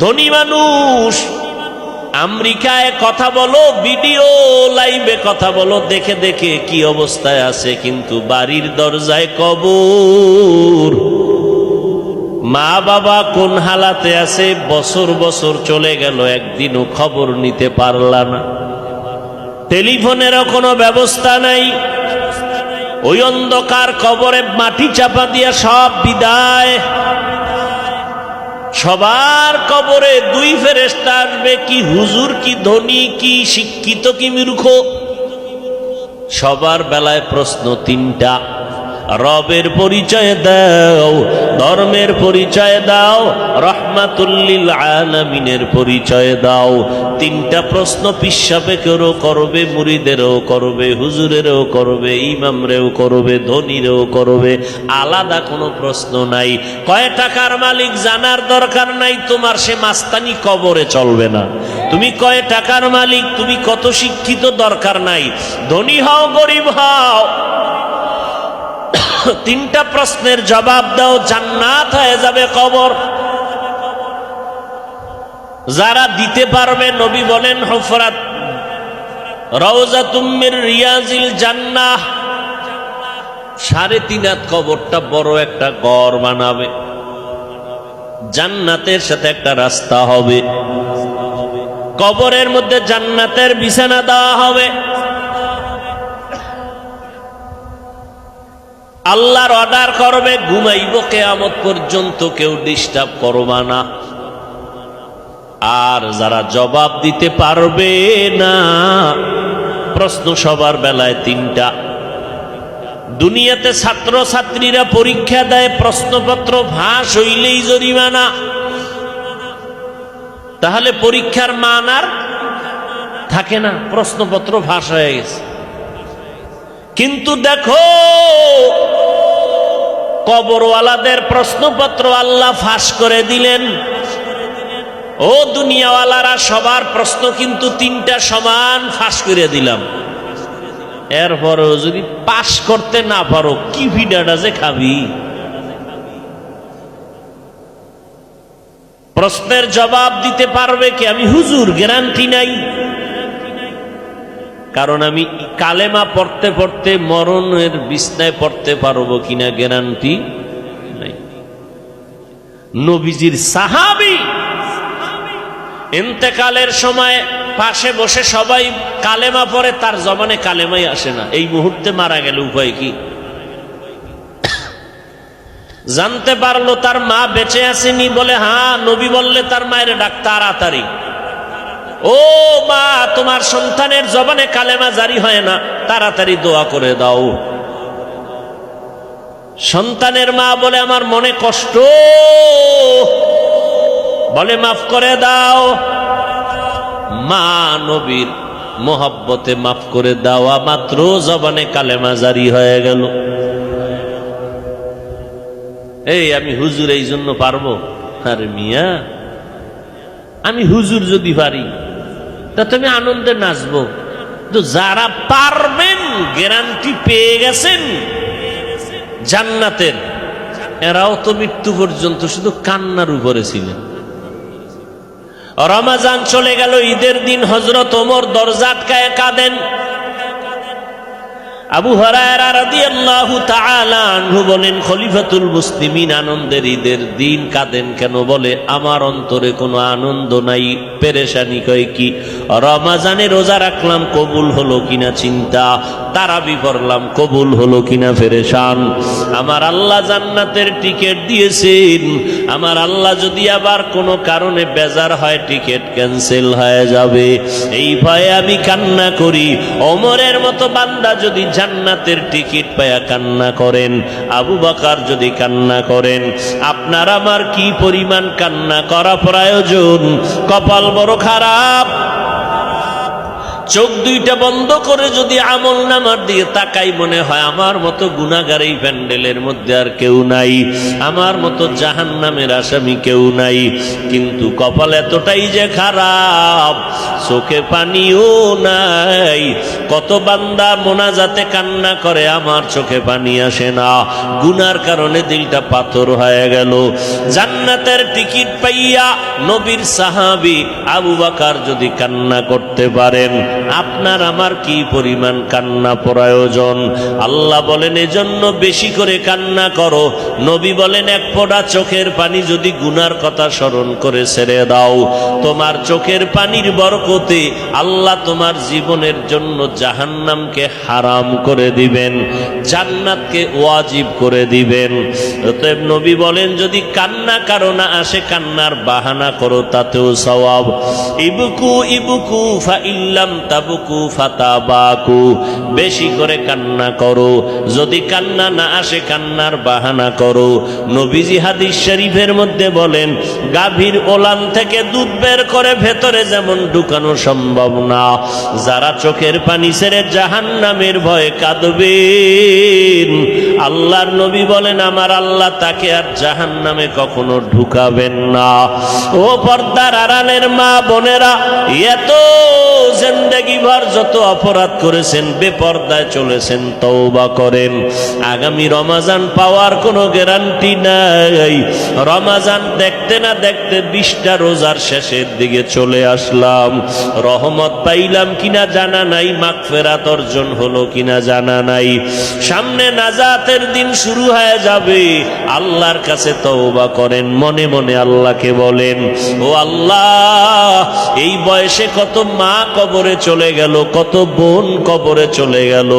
Speaker 1: ধনী মানুষ আমেরিকায় কথা বলো, ভিডিও লাইভে কথা বলো, দেখে দেখে কি অবস্থায় আছে, কিন্তু বাড়ির দরজায় কবর। মা বাবা কোন হালাতে আছে, বছর বছর চলে গেল, একদিনও খবর নিতে পারলা না। টেলিফোনেরও কোনো ব্যবস্থা নাই। ওই অন্ধকার কবরে মাটি চাপা দিয়া সব বিদায়। সবার কবরে 2 ফেরেশতা আসবে, কি হুজুর কি ধনী কি শিক্ষিত কি মূর্খ। সবার বেলায় প্রশ্ন 3টা। রবের পরিচয় দাও, ধর্মের পরিচয় দাও, রহমাতুল লিল আলামিনের পরিচয় দাও। 3টা প্রশ্ন পিসাবেকেরও করবে, মুরিদেরও করবে, হুজুরেরও করবে, ইমামরেও করবে, ধনীরেও করবে। আলাদা কোনো প্রশ্ন নাই। কয় টাকার মালিক জানার দরকার নাই তোমার, সে মাস্তানি কবরে চলবে না। তুমি কয় টাকার মালিক, তুমি কত শিক্ষিত দরকার নাই। ধনী হও গরিব হও, 3টা প্রশ্নের জবাব দাও, জান্নাত হয়ে যাবে কবর। যারা দিতে পারবে, নবী বলেন, হুফরাত রাউযাতুম মির রিয়াজিল জান্নাহ। 3.5 হাত কবরটা বড় একটা ঘর বানাবে, জান্নাতের সাথে একটা রাস্তা হবে। কবরের মধ্যে জান্নাতের বিছানা দেওয়া হবে। আল্লাহর অর্ডার করবে, ঘুমাইব কিয়ামত পর্যন্ত, কেউ ডিস্টার্ব করবা না। আর যারা জবাব দিতে পারবে না, প্রশ্ন সবার বেলায় 3টা। দুনিয়াতে ছাত্র ছাত্রীরা পরীক্ষা দেয়, প্রশ্নপত্র ফাঁস হইলেই জরিমানা। তাহলে পরীক্ষার মান আর থাকে না, প্রশ্নপত্র ফাঁস হয়ে গেছে। কিন্তু দেখো, কবরওয়ালাদের প্রশ্নপত্র আল্লাহ ফাঁস করে দিলেন। ও দুনিয়াওয়ালারা, সবার প্রশ্ন কিন্তু তিনটা সমান ফাঁস করে দিলাম। এরপরেও যদি পাশ করতে না পারো, কি ভিডাটা যে খাবি? প্রশ্নের জবাব দিতে পারবে কি? আমি হুজুর, গ্যারান্টি নাই। কারণ আমি কালেমা পড়তে পড়তে মরণের বিছনায় পড়তে পারবো কিনা গ্যারান্টি নাই। নবীজির সাহাবী ইন্তেকালের সময় পাশে বসে সবাই কালেমা পড়ে, তার জবানে কালেমাই আসে না। এই মুহূর্তে মারা গেল, উপায় কি? জানতে পারলো তার মা বেঁচে আসেনি, বলে হ্যাঁ, নবী বললে তার মায়ের ডাক তাড়াতাড়ি, ও মা, তোমার সন্তানের জবানে কালেমা জারি হয় না, তাড়াতাড়ি দোয়া করে দাও। সন্তানের মা বলে আমার মনে কষ্ট, বলে মাফ করে দাও। মা নবীর মোহাব্বতে মাফ করে দেওয়া মাত্র জবানে কালেমা জারি হয়ে গেল। এই আমি হুজুর এই জন্য পারবো? আরে মিয়া, আমি হুজুর যদি পারি তা তুমি আনন্দে নাচবো। তো যারা পারবেন, গ্যারান্টি পেয়ে গেছেন জান্নাতের, এরাও তো মৃত্যু পর্যন্ত শুধু কান্নার উপরে ছিলেন। রমাজান চলে গেল, ঈদের দিন হযরত ওমর দরজা আটকায় কাঁদেন। আবু হুরায়রা রাদিয়াল্লাহু তাআলা আনহু বলেন, খলিফাতুল মুসলিমিন আনন্দের ঈদের দিন কাঁদেন কেন? বলে আমার অন্তরে কোনো আনন্দ নাই, পেরেশানি। কয় কি? রমাজানে রোজা রাখলাম, কবুল হলো কিনা চিন্তা, তারাবি পড়লাম, কবুল হলো কিনা পেরেশান। আমার আল্লাহ জান্নাতের টিকিট দিয়েছেন, আমার আল্লাহ যদি আবার কোনো কারণে বেজার হয়, টিকিট ক্যান্সেল হয়ে যাবে, এই ভয়ে আমি কান্না করি। ওমরের মতো বান্দা যদি জান্নাতের টিকিট পায়া কান্না করেন, আবু বকর যদি কান্না করেন, আপনার আমার কি পরিমাণ কান্না করা প্রয়োজন? কপাল বড় খারাপ। চোখ দুইটা বন্ধ করে যদি আমল নামার দিকে তাকাই, মনে হয় আমার মতো গুনাহগার এই প্যান্ডেলের মধ্যে আর কেউ নাই, আমার মতো জাহান্নামের আসামি কেউ নাই। কিন্তু কপাল এতটাই যে খারাপ, চোখে পানিও নাই। কত বান্দা মোনাজাতে কান্না করে, আমার চোখে পানি আসে না, গুনার কারণে দিলটা পাথর হয়ে গেল। জান্নাতের টিকিট পাইয়া নবীর সাহাবী আবু বকর যদি কান্না করতে পারেন, আপনার আমার কি পরিমাণ কান্না প্রয়োজন? আল্লাহ বলেন এজন্য বেশি করে কান্না করো। নবী বলেন এক ফোঁটা চোখের পানি যদি গুনার কথা স্মরণ করে ছেড়ে দাও, তোমার চোখের পানির বরকতে আল্লাহ তোমার জীবনের জন্য জাহান্নামকে হারাম করে দিবেন, জান্নাতকে ওয়াজিব করে দিবেন। অতএব নবী বলেন যদি কান্না কারণে আসে, কান্নার বাহানা করো, তাতেও সওয়াব। ইবকু ইবকু ফা ইল্লাম তাবকু ফাতাবাকু, বেশি করে কান্না করো। যদি কান্না না আসে, কান্নার বাহানা করো। নবীজি হাদিস শরীফের মধ্যে বলেন, গাভীর ওলান থেকে দুধ বের করে ভেতরে যেমন ঢুকানো সম্ভব না, যারা চোখের পানি ছেড়ে জাহান্নামের ভয়ে কাঁদবেন, আল্লাহর নবী বলেন আমার আল্লাহ তাকে আর জাহান্নামে কখনো ঢুকাবেন না। ও পর্দার আড়ালের মা বোনেরা, এত জিন্দেগি ভর যত অপরাধ করেছেন, বেপর্দায় চলেছেন, তওবা করেন। আগামী রমাজান পাওয়ার কোনো গ্যারান্টি নাই। রমাজান দেখতে না দেখতে 20টা রোজার শেষের দিকে চলে আসলাম। রহমত পাইলাম কিনা জানা নাই, মাগফিরাত অর্জন হলো কিনা জানা নাই। সামনে নাজাতের দিন শুরু হয়ে যাবে। আল্লাহর কাছে তওবা করেন, মনে মনে আল্লাহকে বলেন, ও আল্লাহ, এই বয়সে কত মা কবরে চলে গেল, কত বোন কবরে চলে গেল,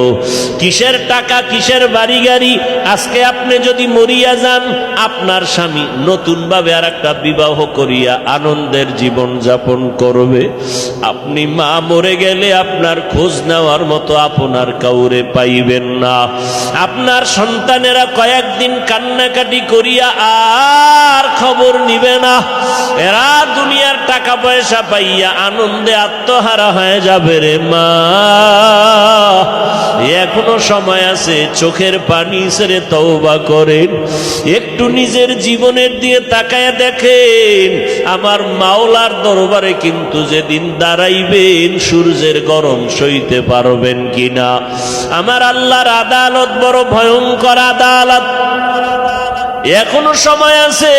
Speaker 1: কিসের টাকা, কিসের বাড়ি গাড়ি। আজকে আপনি যদি মরিয়া যান, আপনার স্বামী নতুন ভাবে আর একটা বিবাহ করিয়া আনন্দের জীবন যাপন করবে। আপনি মা মরে গেলে আপনার খোঁজ নেওয়ার মতো আপনার কাউরে পাইবেন না। আপনার সন্তানেরা কয়েকদিন কান্নাকাটি করিয়া আর খবর নিবে না। এরা দুনিয়ার টাকা পয়সা পাইয়া আনন্দে আত্মহারা হয়ে যাবে। হবে রে মা, এখনো সময় আছে, চোখের পানি ছেড়ে তওবা করেন। একটু নিজের জীবনের দিয়ে তাকায় দেখেন, আমার মাওলার দরবারে কিন্তু যেদিন দাঁড়াইবেন সূর্যের গরম সইতে পারবেন কিনা। আমার আল্লাহর আদালত বড় ভয়ঙ্কর আদালত। এখনো সময় আছে।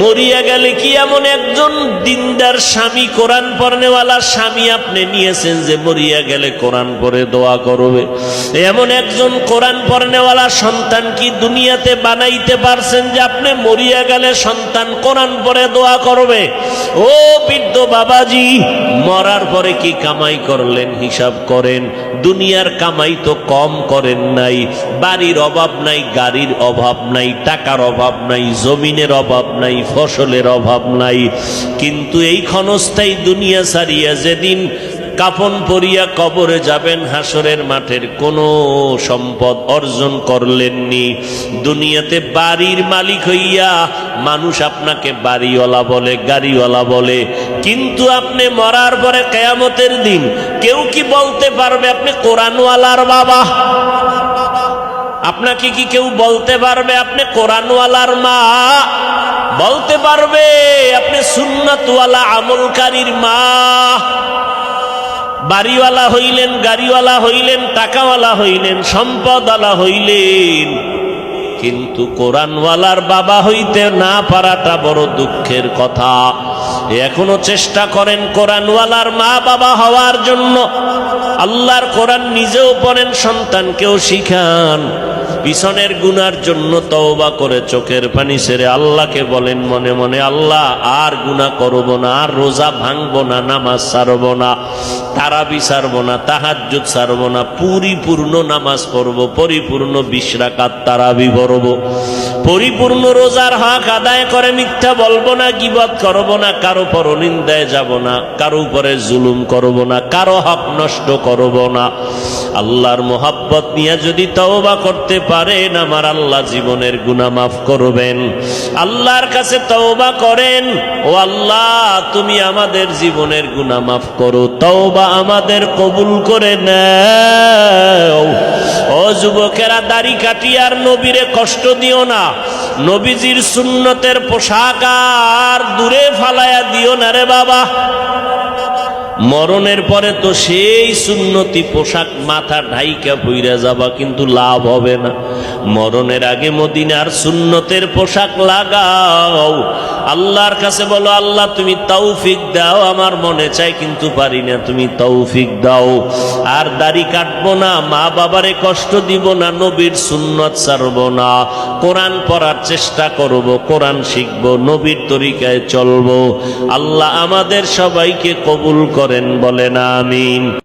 Speaker 1: মরিয়া গেলে কি এমন একজন দিনদার স্বামী, কোরআন পড়নেওয়ালা স্বামী আপনি নিয়েছেন যে মরিয়া গেলে কোরআন পড়ে দোয়া করবে? এমন একজন কোরআন পড়নেওয়ালা সন্তান কি দুনিয়াতে বানাইতে পারছেন যে আপনি মরিয়া গেলে সন্তান কোরআন পড়ে দোয়া করবে? ও বৃদ্ধ বাবাজি, মরার পরে কি কামাই করলেন হিসাব করেন। দুনিয়ার কামাই তো কম করেন নাই। বাড়ির অভাব নাই, গাড়ির অভাব নাই, টাকার অভাব নাই, জমিনের অভাব নাই, ফসলের অভাব নাই। কিন্তু এই ক্ষণস্থায়ী দুনিয়া ছাড়িয়া যেদিন কাফন পরিয়া কবরে যাবেন, হাসরের মাঠের কোনো সম্পদ অর্জন করলেননি। দুনিয়াতে বাড়ির মালিক হইয়া মানুষ আপনাকে বাড়িওয়ালা বলে, গাড়িওয়ালা বলে, কিন্তু আপনি মরার পরে কিয়ামতের দিন কেউ কি বলতে পারবে আপনি কোরআনওয়ালার বাবা? আপনাকে কি কেউ বলতে পারবে আপনি কোরআনওয়ালার মা? বলতে পারবে আপনি সুন্নাতওয়ালা আমলকারীর মা? বাড়িওয়ালা হইলেন, গাড়িওয়ালা হইলেন, টাকাওয়ালা হইলেন, সম্পদওয়ালা হইলেন, কিন্তু কোরআনওয়ালার বাবা হইতে না পারাটা বড় দুঃখের কথা। এখনো চেষ্টা করেন কোরআনওয়ালার মা বাবা হওয়ার জন্য। আল্লাহর কোরআন নিজেও পড়েন, সন্তানকেও শিখান। পিছনের গুনার জন্য তওবা করে চোখের পানি ছেড়ে আল্লাহকে বলেন মনে মনে, আল্লাহ আর গুনাহ করব না, আর রোজা ভাঙবো না, নামাজ ছাড়বো না, তারাবি ছাড়বো না, তাহাজ্জুদ ছাড়বো না, পরিপূর্ণ নামাজ পড়ব, পরিপূর্ণ 20 রাকাত তারাবি পড়ব, পরিপূর্ণ রোজার হক আদায় করে মিথ্যা বলবো না, গীবত করব না, কারো পরনিন্দায় যাব না, কারো উপরে জুলুম করব না, কারো হক নষ্ট করব না। আল্লাহর মোহাব্বত নিয়ে যদি তওবা করতে পারেন, আমার আল্লাহ জীবনের গুনাহ মাফ করবেন। আল্লাহর কাছে তওবা করেন, ও আল্লাহ তুমি আমাদের জীবনের গুনাহ মাফ করো, তওবা আমাদের কবুল করে নাও। ও যুবকেরা, দাড়ি কাটিয়ে আর নবীরে কষ্ট দিও না। নবীজির সুন্নতের পোশাক আর দূরে ফালায়া দিও না রে বাবা। মরণের পরে তো সেই সুন্নতি পোশাক মাথা ঢাইকা পইরা যাবা, কিন্তু লাভ হবে না। মরণের আগে মদিনার সুন্নতের পোশাক লাগাও। আল্লাহর কাছে বলো, আল্লাহ তুমি তৌফিক দাও, আমার মনে চাই কিন্তু পারি না, তুমি তৌফিক দাও। আর দাড়ি কাটবো না, মা বাবারে কষ্ট দিব না, নবীর সুন্নত ছাড়বো না, কোরআন পড়ার চেষ্টা করব, কোরআন শিখবো, নবীর তরিকায় চলবো। আল্লাহ আমাদের সবাইকে কবুল করেন, বলেন আমিন।